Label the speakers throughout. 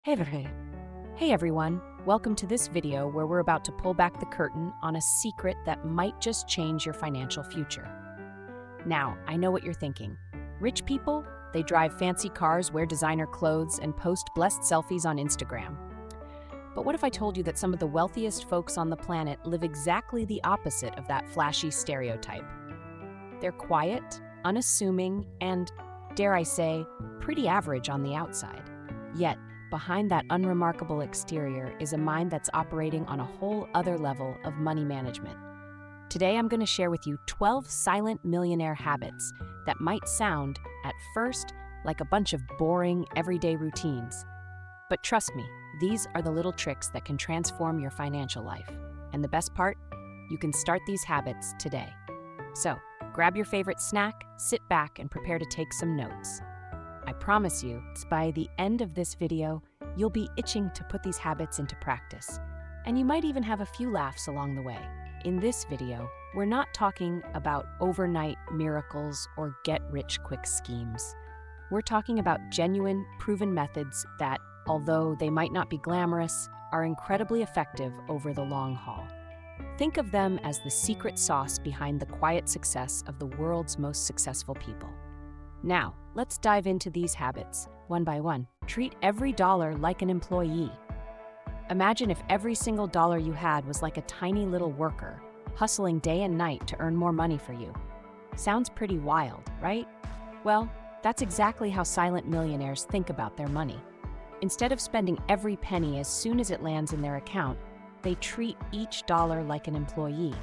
Speaker 1: Hey, hey everyone, welcome to this video where we're about to pull back the curtain on a secret that might just change your financial future. Now, I know what you're thinking. Rich people, they drive fancy cars, wear designer clothes, and post blessed selfies on Instagram. But what if I told you that some of the wealthiest folks on the planet live exactly the opposite of that flashy stereotype? They're quiet, unassuming, and, dare I say, pretty average on the outside. Yet, behind that unremarkable exterior is a mind that's operating on a whole other level of money management. Today, I'm going to share with you 12 silent millionaire habits that might sound, at first, like a bunch of boring, everyday routines. But trust me, these are the little tricks that can transform your financial life. And the best part? You can start these habits today. So, grab your favorite snack, sit back, and prepare to take some notes. I promise you, by the end of this video, you'll be itching to put these habits into practice. And you might even have a few laughs along the way. In this video, we're not talking about overnight miracles or get-rich-quick schemes. We're talking about genuine, proven methods that, although they might not be glamorous, are incredibly effective over the long haul. Think of them as the secret sauce behind the quiet success of the world's most successful people. Now, let's dive into these habits, one by one. Treat every dollar like an employee. Imagine if every single dollar you had was like a tiny little worker, hustling day and night to earn more money for you. Sounds pretty wild, right? Well, that's exactly how silent millionaires think about their money. Instead of spending every penny as soon as it lands in their account, they treat each dollar like an employee.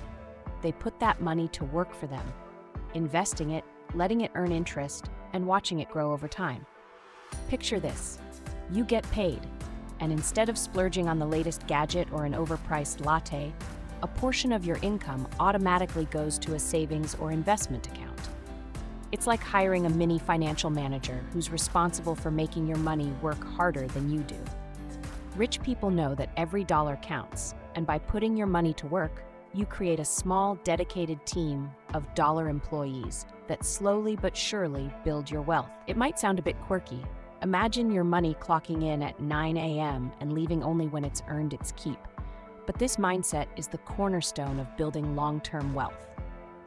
Speaker 1: They put that money to work for them, investing it, letting it earn interest, and watching it grow over time. Picture this. You get paid, and instead of splurging on the latest gadget or an overpriced latte, a portion of your income automatically goes to a savings or investment account. It's like hiring a mini financial manager who's responsible for making your money work harder than you do. Rich people know that every dollar counts, and by putting your money to work, you create a small, dedicated team of dollar employees that slowly but surely build your wealth. It might sound a bit quirky. Imagine your money clocking in at 9 a.m. and leaving only when it's earned its keep. But this mindset is the cornerstone of building long-term wealth.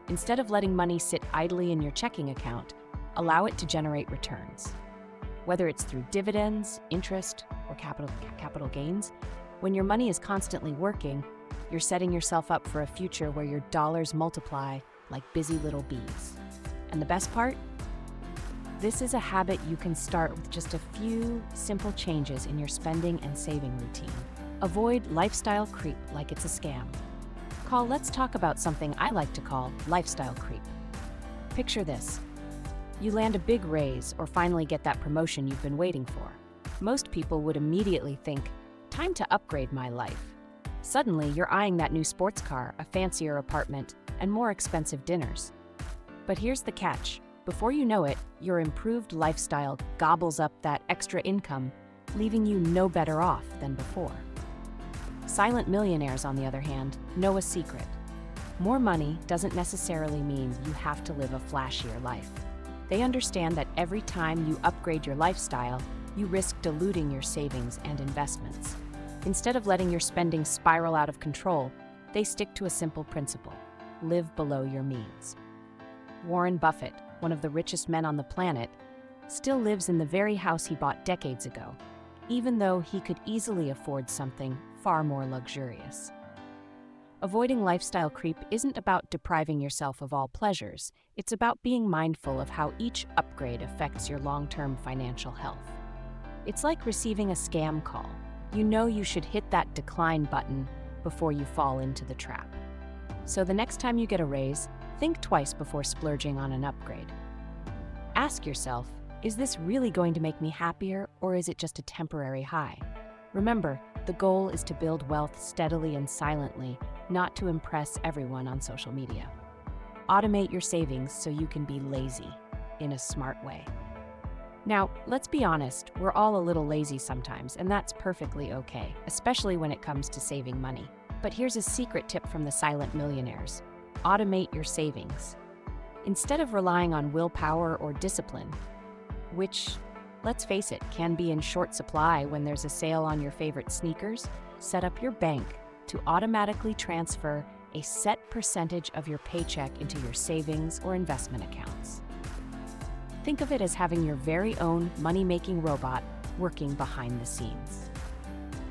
Speaker 1: Instead of letting money sit idly in your checking account, allow it to generate returns. Whether it's through dividends, interest, or capital gains, when your money is constantly working, you're setting yourself up for a future where your dollars multiply like busy little bees. And the best part? This is a habit you can start with just a few simple changes in your spending and saving routine. Avoid lifestyle creep like it's a scam. Let's talk about something I like to call lifestyle creep. Picture this. You land a big raise or finally get that promotion you've been waiting for. Most people would immediately think, time to upgrade my life. Suddenly, you're eyeing that new sports car, a fancier apartment, and more expensive dinners. But here's the catch. Before you know it, your improved lifestyle gobbles up that extra income, leaving you no better off than before. Silent millionaires, on the other hand, know a secret. More money doesn't necessarily mean you have to live a flashier life. They understand that every time you upgrade your lifestyle, you risk diluting your savings and investments. Instead of letting your spending spiral out of control, they stick to a simple principle: live below your means. Warren Buffett, one of the richest men on the planet, still lives in the very house he bought decades ago, even though he could easily afford something far more luxurious. Avoiding lifestyle creep isn't about depriving yourself of all pleasures. It's about being mindful of how each upgrade affects your long-term financial health. It's like receiving a scam call. You know you should hit that decline button before you fall into the trap. So the next time you get a raise, think twice before splurging on an upgrade. Ask yourself, is this really going to make me happier, or is it just a temporary high? Remember, the goal is to build wealth steadily and silently, not to impress everyone on social media. Automate your savings so you can be lazy in a smart way. Now, let's be honest, we're all a little lazy sometimes, and that's perfectly okay, especially when it comes to saving money. But here's a secret tip from the silent millionaires. Automate your savings. Instead of relying on willpower or discipline, which let's face it, can be in short supply when there's a sale on your favorite sneakers. Set up your bank to automatically transfer a set percentage of your paycheck into your savings or investment accounts. Think of it as having your very own money-making robot working behind the scenes.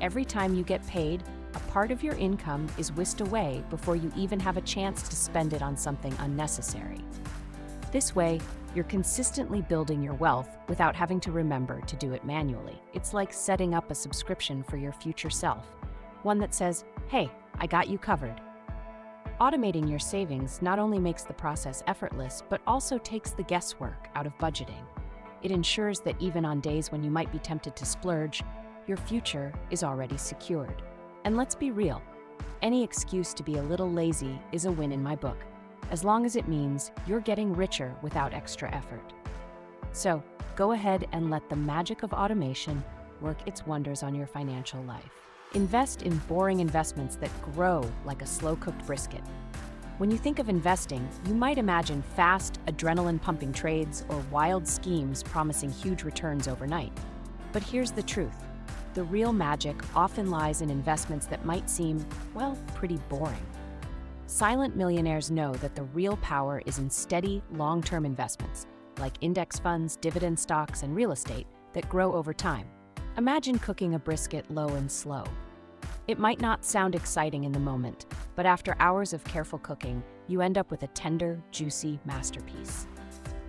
Speaker 1: Every time you get paid, a part of your income is whisked away before you even have a chance to spend it on something unnecessary. This way, you're consistently building your wealth without having to remember to do it manually. It's like setting up a subscription for your future self, one that says, "Hey, I got you covered." Automating your savings not only makes the process effortless, but also takes the guesswork out of budgeting. It ensures that even on days when you might be tempted to splurge, your future is already secured. And let's be real, any excuse to be a little lazy is a win in my book, as long as it means you're getting richer without extra effort. So, go ahead and let the magic of automation work its wonders on your financial life. Invest in boring investments that grow like a slow-cooked brisket. When you think of investing, you might imagine fast, adrenaline-pumping trades or wild schemes promising huge returns overnight. But here's the truth. The real magic often lies in investments that might seem, well, pretty boring. Silent millionaires know that the real power is in steady, long-term investments, like index funds, dividend stocks, and real estate that grow over time. Imagine cooking a brisket low and slow. It might not sound exciting in the moment, but after hours of careful cooking, you end up with a tender, juicy masterpiece.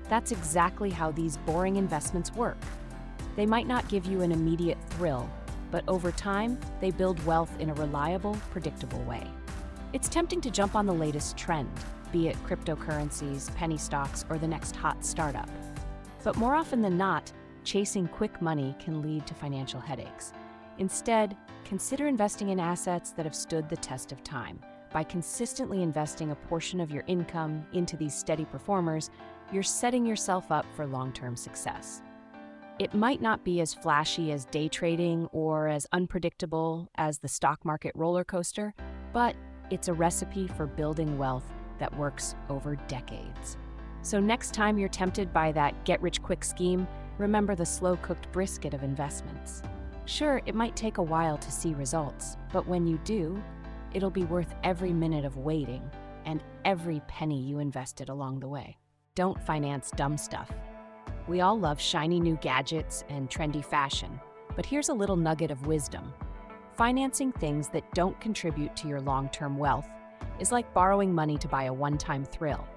Speaker 1: That's exactly how these boring investments work. They might not give you an immediate thrill, but over time, they build wealth in a reliable, predictable way. It's tempting to jump on the latest trend, be it cryptocurrencies, penny stocks, or the next hot startup. But more often than not, chasing quick money can lead to financial headaches. Instead, consider investing in assets that have stood the test of time. By consistently investing a portion of your income into these steady performers, you're setting yourself up for long-term success. It might not be as flashy as day trading or as unpredictable as the stock market roller coaster, but it's a recipe for building wealth that works over decades. So next time you're tempted by that get-rich-quick scheme, remember the slow-cooked brisket of investments. Sure, it might take a while to see results, but when you do, it'll be worth every minute of waiting and every penny you invested along the way. Don't finance dumb stuff. We all love shiny new gadgets and trendy fashion, but here's a little nugget of wisdom. Financing things that don't contribute to your long-term wealth is like borrowing money to buy a one-time thrill.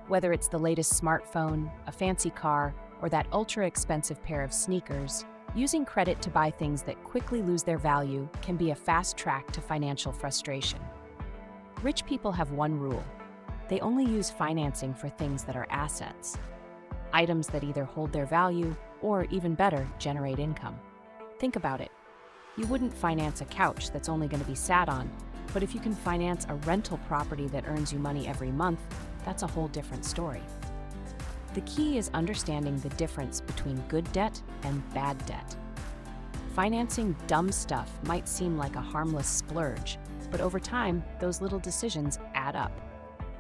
Speaker 1: Whether it's the latest smartphone, a fancy car, or that ultra-expensive pair of sneakers, using credit to buy things that quickly lose their value can be a fast track to financial frustration. Rich people have one rule. They only use financing for things that are assets. Items that either hold their value or, even better, generate income. Think about it. You wouldn't finance a couch that's only going to be sat on, but if you can finance a rental property that earns you money every month, that's a whole different story. The key is understanding the difference between good debt and bad debt. Financing dumb stuff might seem like a harmless splurge, but over time, those little decisions add up.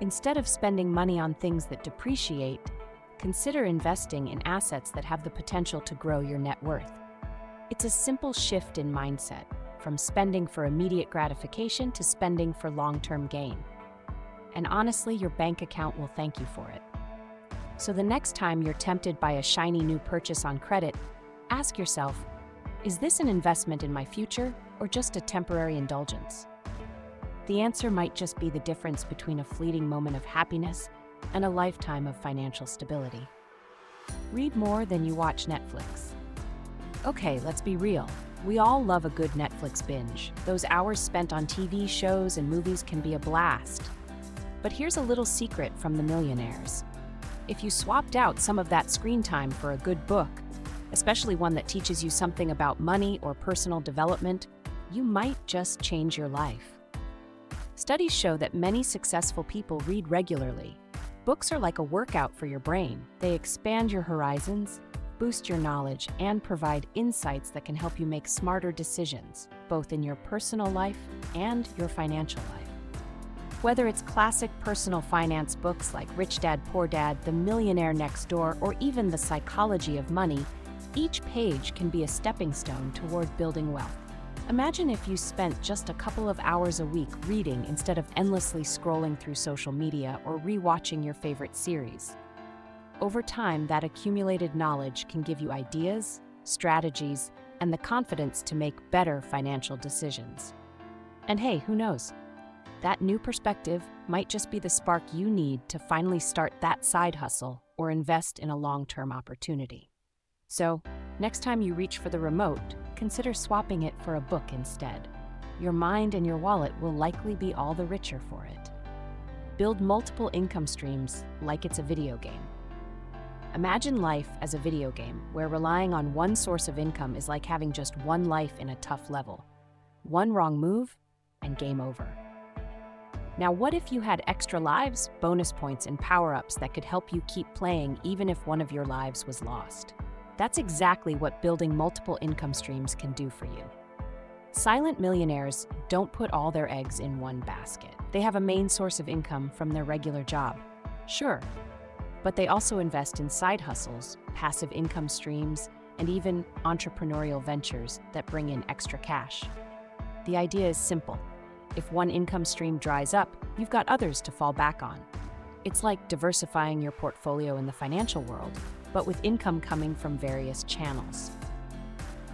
Speaker 1: Instead of spending money on things that depreciate, consider investing in assets that have the potential to grow your net worth. It's a simple shift in mindset, from spending for immediate gratification to spending for long-term gain. And honestly, your bank account will thank you for it. So the next time you're tempted by a shiny new purchase on credit, ask yourself, is this an investment in my future or just a temporary indulgence? The answer might just be the difference between a fleeting moment of happiness and a lifetime of financial stability. Read more than you watch Netflix. Okay, let's be real. We all love a good Netflix binge. Those hours spent on TV shows and movies can be a blast. But here's a little secret from the millionaires. If you swapped out some of that screen time for a good book, especially one that teaches you something about money or personal development, you might just change your life. Studies show that many successful people read regularly. Books are like a workout for your brain. They expand your horizons, boost your knowledge, and provide insights that can help you make smarter decisions, both in your personal life and your financial life. Whether it's classic personal finance books like Rich Dad, Poor Dad, The Millionaire Next Door, or even The Psychology of Money, Each page can be a stepping stone toward building wealth. Imagine if you spent just a couple of hours a week reading instead of endlessly scrolling through social media or rewatching your favorite series. Over time, that accumulated knowledge can give you ideas, strategies, and the confidence to make better financial decisions. And hey, who knows? That new perspective might just be the spark you need to finally start that side hustle or invest in a long-term opportunity. So, next time you reach for the remote, consider swapping it for a book instead. Your mind and your wallet will likely be all the richer for it. Build multiple income streams like it's a video game. Imagine life as a video game where relying on one source of income is like having just one life in a tough level. One wrong move, and game over. Now, what if you had extra lives, bonus points, and power-ups that could help you keep playing even if one of your lives was lost? That's exactly what building multiple income streams can do for you. Silent millionaires don't put all their eggs in one basket. They have a main source of income from their regular job. Sure, but they also invest in side hustles, passive income streams, and even entrepreneurial ventures that bring in extra cash. The idea is simple. If one income stream dries up, you've got others to fall back on. It's like diversifying your portfolio in the financial world, but with income coming from various channels.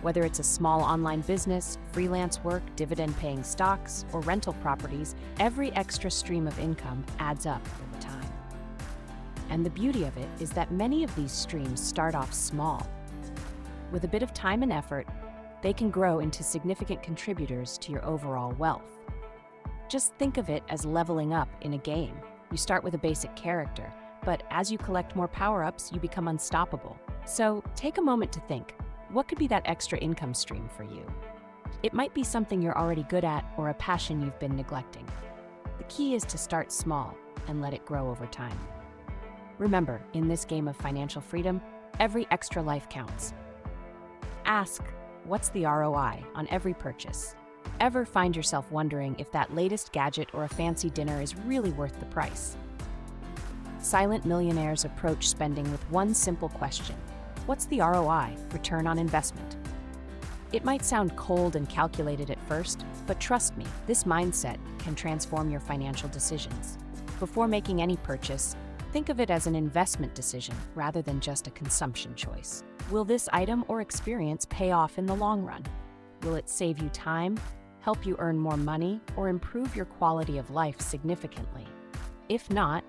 Speaker 1: Whether it's a small online business, freelance work, dividend-paying stocks, or rental properties, every extra stream of income adds up over time. And the beauty of it is that many of these streams start off small. With a bit of time and effort, they can grow into significant contributors to your overall wealth. Just think of it as leveling up in a game. You start with a basic character, but as you collect more power-ups, you become unstoppable. So take a moment to think, what could be that extra income stream for you? It might be something you're already good at or a passion you've been neglecting. The key is to start small and let it grow over time. Remember, in this game of financial freedom, every extra life counts. Ask, what's the ROI on every purchase? Ever find yourself wondering if that latest gadget or a fancy dinner is really worth the price? Silent millionaires approach spending with one simple question. What's the ROI, return on investment? It might sound cold and calculated at first, but trust me, this mindset can transform your financial decisions. Before making any purchase, think of it as an investment decision rather than just a consumption choice. Will this item or experience pay off in the long run? Will it save you time, help you earn more money, or improve your quality of life significantly? If not,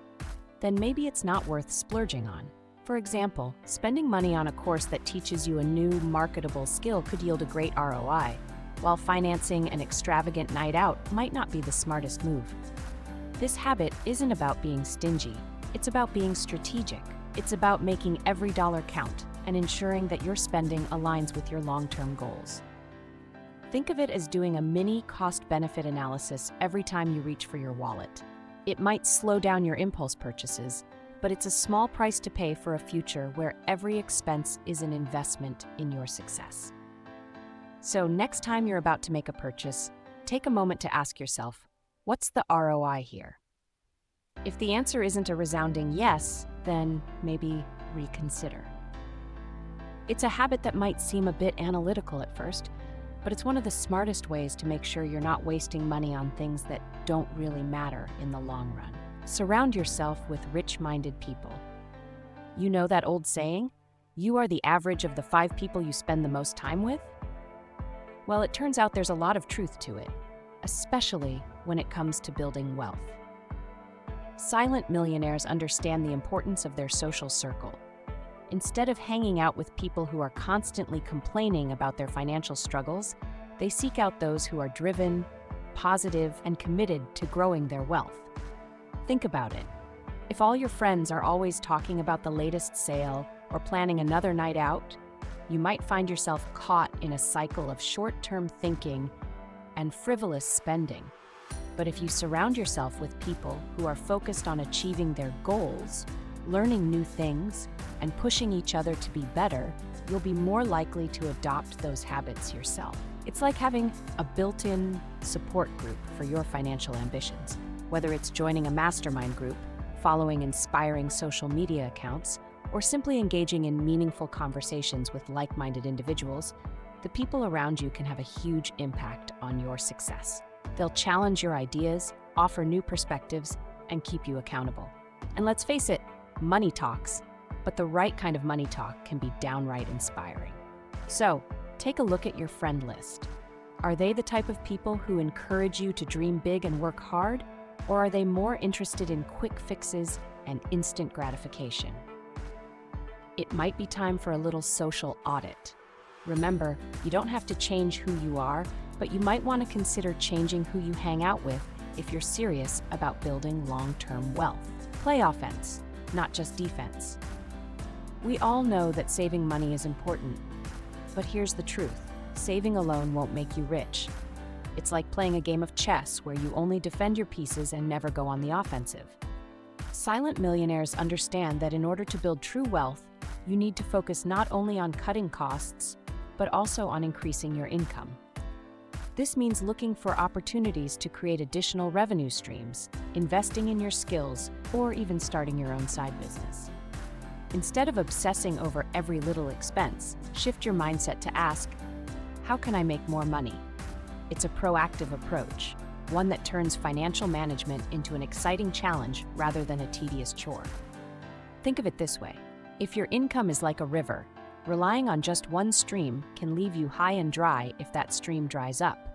Speaker 1: then maybe it's not worth splurging on. For example, spending money on a course that teaches you a new marketable skill could yield a great ROI, while financing an extravagant night out might not be the smartest move. This habit isn't about being stingy, it's about being strategic. It's about making every dollar count and ensuring that your spending aligns with your long-term goals. Think of it as doing a mini cost-benefit analysis every time you reach for your wallet. It might slow down your impulse purchases, but it's a small price to pay for a future where every expense is an investment in your success. So next time you're about to make a purchase, take a moment to ask yourself, what's the ROI here? If the answer isn't a resounding yes, then maybe reconsider. It's a habit that might seem a bit analytical at first, but it's one of the smartest ways to make sure you're not wasting money on things that don't really matter in the long run. Surround yourself with rich-minded people. You know that old saying, you are the average of the 5 people you spend the most time with? Well, it turns out there's a lot of truth to it, especially when it comes to building wealth. Silent millionaires understand the importance of their social circle. Instead of hanging out with people who are constantly complaining about their financial struggles, they seek out those who are driven, positive, and committed to growing their wealth. Think about it. If all your friends are always talking about the latest sale or planning another night out, you might find yourself caught in a cycle of short-term thinking and frivolous spending. But if you surround yourself with people who are focused on achieving their goals, learning new things, and pushing each other to be better, you'll be more likely to adopt those habits yourself. It's like having a built-in support group for your financial ambitions. Whether it's joining a mastermind group, following inspiring social media accounts, or simply engaging in meaningful conversations with like-minded individuals, the people around you can have a huge impact on your success. They'll challenge your ideas, offer new perspectives, and keep you accountable. And let's face it, money talks, but the right kind of money talk can be downright inspiring. So, take a look at your friend list. Are they the type of people who encourage you to dream big and work hard, or are they more interested in quick fixes and instant gratification? It might be time for a little social audit. Remember, you don't have to change who you are, but you might want to consider changing who you hang out with if you're serious about building long-term wealth. Play offense, not just defense. We all know that saving money is important, but here's the truth. Saving alone won't make you rich. It's like playing a game of chess where you only defend your pieces and never go on the offensive. Silent millionaires understand that in order to build true wealth, you need to focus not only on cutting costs, but also on increasing your income. This means looking for opportunities to create additional revenue streams, investing in your skills, or even starting your own side business. Instead of obsessing over every little expense, shift your mindset to ask, how can I make more money? It's a proactive approach, one that turns financial management into an exciting challenge rather than a tedious chore. Think of it this way. If your income is like a river, relying on just one stream can leave you high and dry if that stream dries up.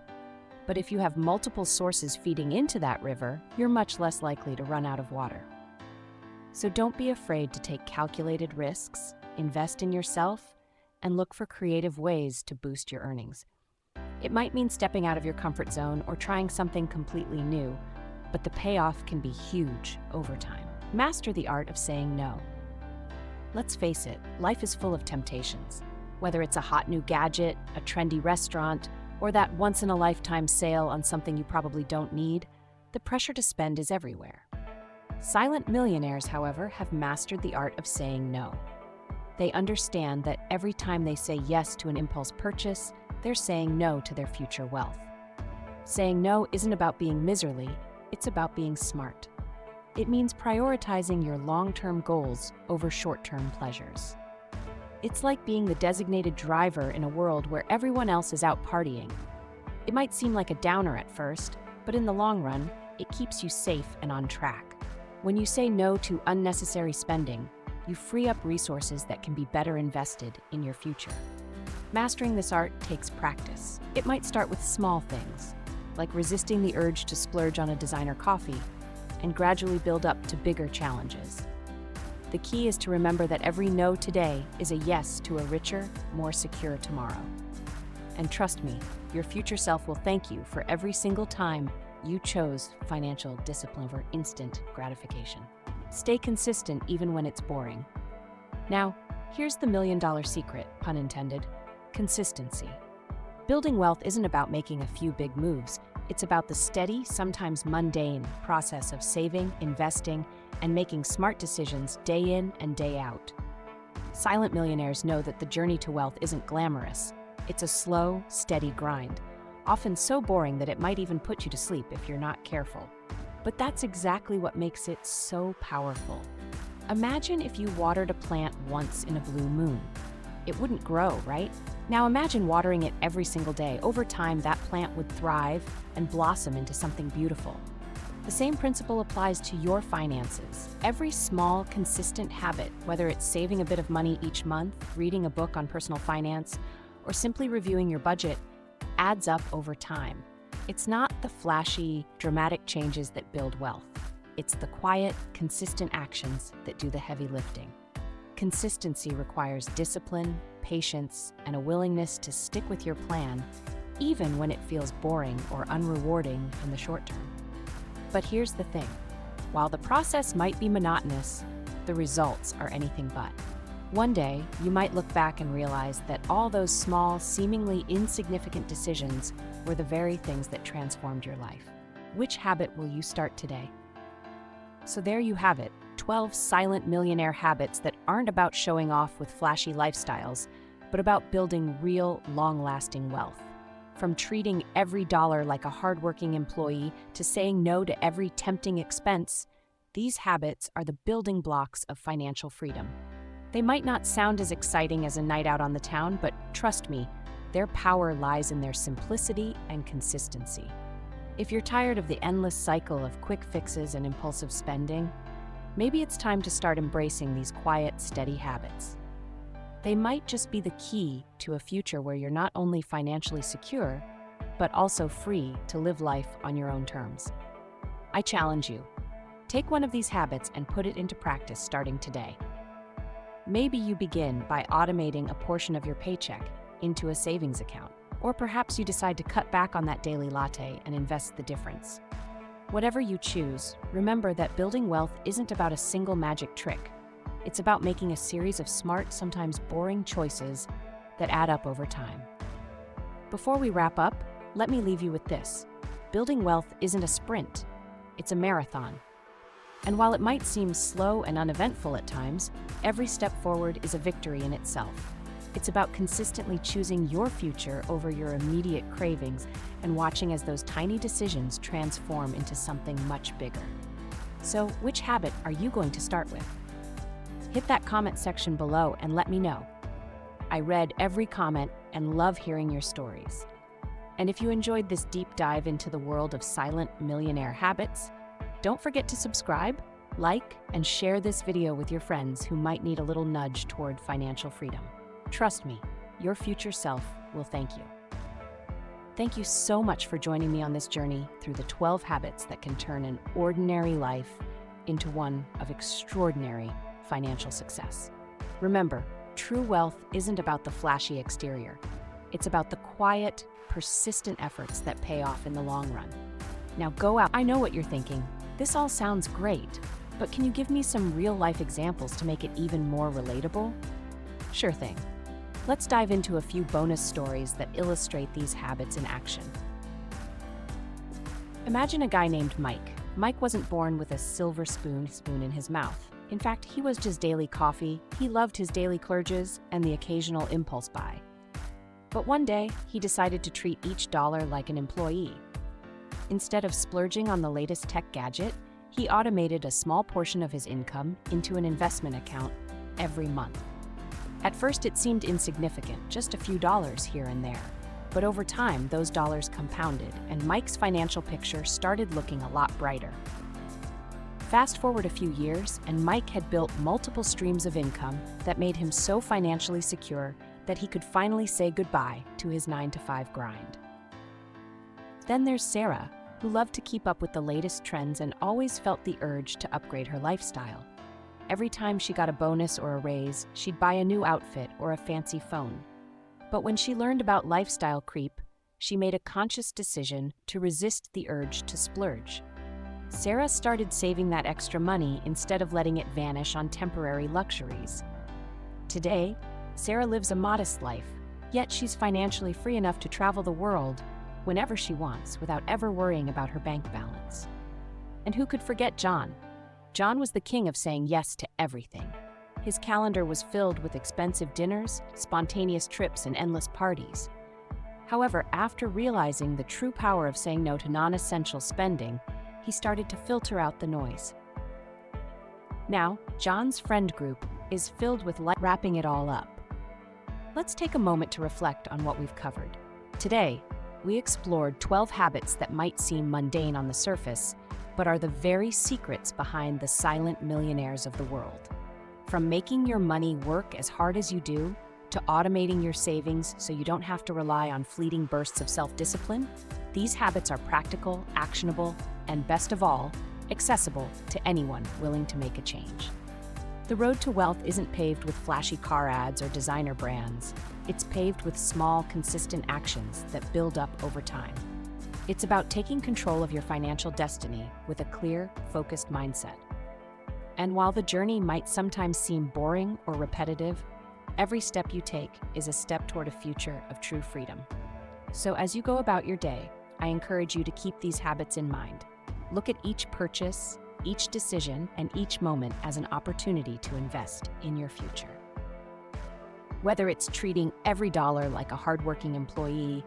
Speaker 1: But if you have multiple sources feeding into that river, you're much less likely to run out of water. So don't be afraid to take calculated risks, invest in yourself, and look for creative ways to boost your earnings. It might mean stepping out of your comfort zone or trying something completely new, but the payoff can be huge over time. Master the art of saying no. Let's face it, life is full of temptations. Whether it's a hot new gadget, a trendy restaurant, or that once-in-a-lifetime sale on something you probably don't need, the pressure to spend is everywhere. Silent millionaires, however, have mastered the art of saying no. They understand that every time they say yes to an impulse purchase, they're saying no to their future wealth. Saying no isn't about being miserly, it's about being smart. It means prioritizing your long-term goals over short-term pleasures. It's like being the designated driver in a world where everyone else is out partying. It might seem like a downer at first, but in the long run, it keeps you safe and on track. When you say no to unnecessary spending, you free up resources that can be better invested in your future. Mastering this art takes practice. It might start with small things, like resisting the urge to splurge on a designer coffee, and gradually build up to bigger challenges. The key is to remember that every no today is a yes to a richer, more secure tomorrow. And trust me, your future self will thank you for every single time you chose financial discipline over instant gratification. Stay consistent even when it's boring. Now, here's the million-dollar secret, pun intended: consistency. Building wealth isn't about making a few big moves. It's about the steady, sometimes mundane, process of saving, investing, and making smart decisions day in and day out. Silent millionaires know that the journey to wealth isn't glamorous. It's a slow, steady grind, often so boring that it might even put you to sleep if you're not careful. But that's exactly what makes it so powerful. Imagine if you watered a plant once in a blue moon. It wouldn't grow, right? Now imagine watering it every single day. Over time, that plant would thrive and blossom into something beautiful. The same principle applies to your finances. Every small, consistent habit, whether it's saving a bit of money each month, reading a book on personal finance, or simply reviewing your budget, adds up over time. It's not the flashy, dramatic changes that build wealth. It's the quiet, consistent actions that do the heavy lifting. Consistency requires discipline, patience, and a willingness to stick with your plan, even when it feels boring or unrewarding in the short term. But here's the thing. While the process might be monotonous, the results are anything but. One day, you might look back and realize that all those small, seemingly insignificant decisions were the very things that transformed your life. Which habit will you start today? So there you have it, 12 silent millionaire habits that aren't about showing off with flashy lifestyles, but about building real, long-lasting wealth. From treating every dollar like a hardworking employee to saying no to every tempting expense, these habits are the building blocks of financial freedom. They might not sound as exciting as a night out on the town, but trust me, their power lies in their simplicity and consistency. If you're tired of the endless cycle of quick fixes and impulsive spending, maybe it's time to start embracing these quiet, steady habits. They might just be the key to a future where you're not only financially secure, but also free to live life on your own terms. I challenge you. Take one of these habits and put it into practice starting today. Maybe you begin by automating a portion of your paycheck into a savings account, or perhaps you decide to cut back on that daily latte and invest the difference. Whatever you choose, remember that building wealth isn't about a single magic trick. It's about making a series of smart, sometimes boring choices that add up over time. Before we wrap up, let me leave you with this. Building wealth isn't a sprint, it's a marathon. And while it might seem slow and uneventful at times, every step forward is a victory in itself. It's about consistently choosing your future over your immediate cravings and watching as those tiny decisions transform into something much bigger. So, which habit are you going to start with? Hit that comment section below and let me know. I read every comment and love hearing your stories. And if you enjoyed this deep dive into the world of silent millionaire habits, don't forget to subscribe, like, and share this video with your friends who might need a little nudge toward financial freedom. Trust me, your future self will thank you. Thank you so much for joining me on this journey through the 12 habits that can turn an ordinary life into one of extraordinary financial success. Remember, true wealth isn't about the flashy exterior. It's about the quiet, persistent efforts that pay off in the long run. Now go out. I know what you're thinking. This all sounds great, but can you give me some real-life examples to make it even more relatable? Sure thing. Let's dive into a few bonus stories that illustrate these habits in action. Imagine a guy named Mike. Mike wasn't born with a silver spoon in his mouth. In fact, he was just daily coffee, he loved his daily clerges, and the occasional impulse buy. But one day, he decided to treat each dollar like an employee. Instead of splurging on the latest tech gadget, he automated a small portion of his income into an investment account every month. At first, it seemed insignificant, just a few dollars here and there. But over time, those dollars compounded, and Mike's financial picture started looking a lot brighter. Fast forward a few years, and Mike had built multiple streams of income that made him so financially secure that he could finally say goodbye to his 9-to-5 grind. Then there's Sarah, who loved to keep up with the latest trends and always felt the urge to upgrade her lifestyle. Every time she got a bonus or a raise, she'd buy a new outfit or a fancy phone. But when she learned about lifestyle creep, she made a conscious decision to resist the urge to splurge. Sarah started saving that extra money instead of letting it vanish on temporary luxuries. Today, Sarah lives a modest life, yet she's financially free enough to travel the world whenever she wants without ever worrying about her bank balance. And who could forget John? John was the king of saying yes to everything. His calendar was filled with expensive dinners, spontaneous trips, and endless parties. However, after realizing the true power of saying no to non-essential spending, he started to filter out the noise. Now, John's friend group is filled with wrapping it all up. Let's take a moment to reflect on what we've covered. Today, we explored 12 habits that might seem mundane on the surface, but are the very secrets behind the silent millionaires of the world. From making your money work as hard as you do, to automating your savings so you don't have to rely on fleeting bursts of self-discipline, these habits are practical, actionable, and best of all, accessible to anyone willing to make a change. The road to wealth isn't paved with flashy car ads or designer brands. It's paved with small, consistent actions that build up over time. It's about taking control of your financial destiny with a clear, focused mindset. And while the journey might sometimes seem boring or repetitive, every step you take is a step toward a future of true freedom. So as you go about your day, I encourage you to keep these habits in mind. Look at each purchase, each decision, and each moment as an opportunity to invest in your future. Whether it's treating every dollar like a hardworking employee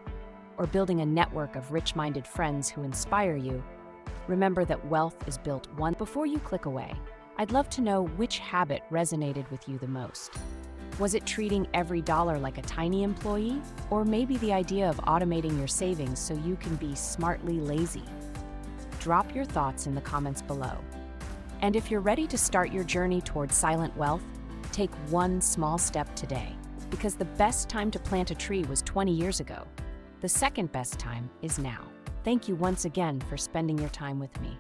Speaker 1: or building a network of rich-minded friends who inspire you, remember that wealth is built one. Before you click away, I'd love to know which habit resonated with you the most. Was it treating every dollar like a tiny employee? Or maybe the idea of automating your savings so you can be smartly lazy? Drop your thoughts in the comments below. And if you're ready to start your journey towards silent wealth, take one small step today. Because the best time to plant a tree was 20 years ago. The second best time is now. Thank you once again for spending your time with me.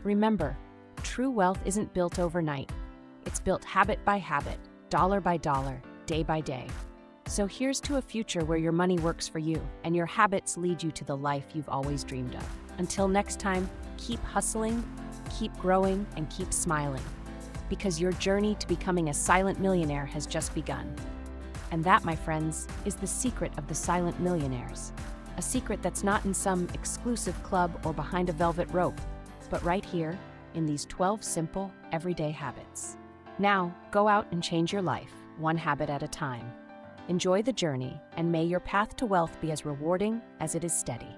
Speaker 1: Remember, true wealth isn't built overnight. It's built habit by habit, dollar by dollar, day by day. So here's to a future where your money works for you and your habits lead you to the life you've always dreamed of. Until next time, keep hustling, keep growing, and keep smiling. Because your journey to becoming a silent millionaire has just begun. And that, my friends, is the secret of the silent millionaires. A secret that's not in some exclusive club or behind a velvet rope, but right here in these 12 simple, everyday habits. Now, go out and change your life, one habit at a time. Enjoy the journey, and may your path to wealth be as rewarding as it is steady.